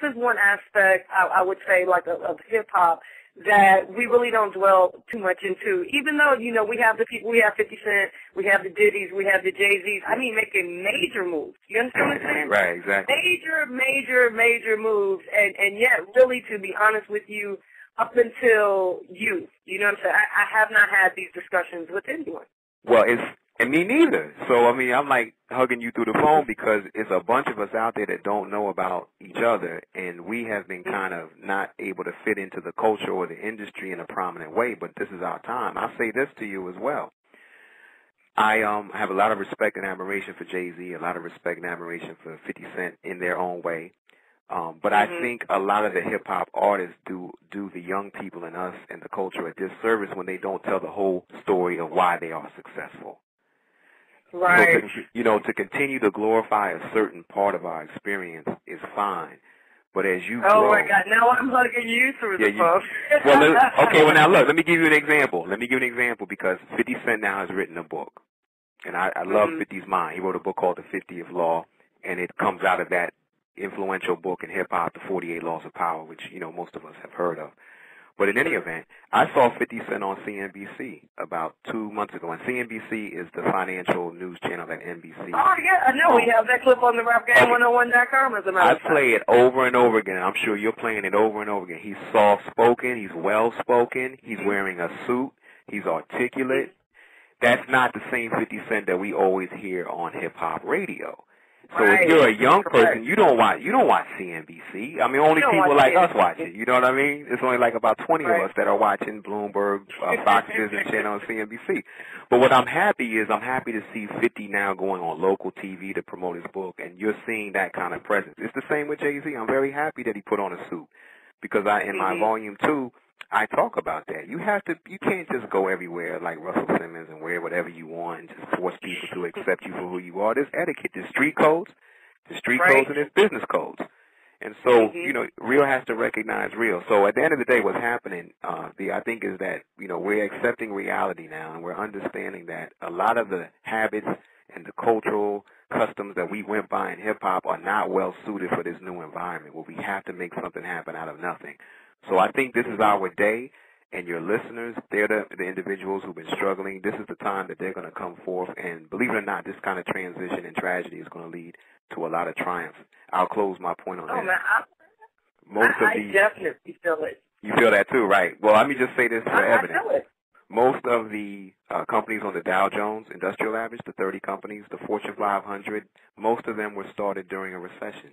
is one aspect I would say, like, of hip-hop that we really don't dwell too much into. Even though, you know, we have the people, we have 50 Cent, we have the Diddy's, we have the Jay-Z's, I mean, making major moves. You understand what I'm saying? Right, exactly. Major moves. And yet, really, to be honest with you, up until you know what I'm saying, I have not had these discussions with anyone. Well, and me neither. So, I mean, I'm like hugging you through the phone because it's a bunch of us out there that don't know about each other, and we have been kind of not able to fit into the culture or the industry in a prominent way, but this is our time. I'll say this to you as well. I have a lot of respect and admiration for Jay-Z, a lot of respect and admiration for 50 Cent in their own way. But I think a lot of the hip-hop artists do the young people and us and the culture a disservice when they don't tell the whole story of why they are successful. Right. So to continue to glorify a certain part of our experience is fine. But as you grow... Oh, my God. Now I'm hugging you through the phone. Well, now, look, let me give you an example. Because 50 Cent now has written a book. And I love 50's mind. He wrote a book called The 50th Law, and it comes out of that influential book in hip-hop, The 48 Laws of Power, which, you know, most of us have heard of. But in any event, I saw 50 Cent on CNBC about 2 months ago, and CNBC is the financial news channel at NBC. Oh, yeah, I know. We have that clip on the rapgame101.com, as a matter of fact. I play it over and over again. I'm sure you're playing it over and over again. He's soft-spoken. He's well-spoken. He's wearing a suit. He's articulate. That's not the same 50 Cent that we always hear on hip-hop radio. So if you're a young person, you don't watch CNBC. I mean, only people like us watch it. You know what I mean? It's only like about 20 of us that are watching Bloomberg, Fox Business Channel, and CNBC. But what I'm happy to see 50 now going on local TV to promote his book, and you're seeing that kind of presence. It's the same with Jay-Z. I'm very happy that he put on a suit because in my volume 2, I talk about that. You can't just go everywhere like Russell Simmons and wear whatever you want and just force people to accept you for who you are. There's etiquette. There's street codes. Codes and there's business codes. And so, you know, real has to recognize real. So at the end of the day, what's happening, I think is that, you know, we're accepting reality now and we're understanding that a lot of the habits and the cultural customs that we went by in hip-hop are not well suited for this new environment where we have to make something happen out of nothing. So I think this is our day, and your listeners, they're the individuals who've been struggling. This is the time that they're going to come forth, and believe it or not, this kind of transition and tragedy is going to lead to a lot of triumph. I'll close my point on that. Oh, man, I definitely feel it. You feel that too, right? Well, let me just say this for evidence. I feel it. Most of the companies on the Dow Jones Industrial Average, the 30 companies, the Fortune 500, most of them were started during a recession.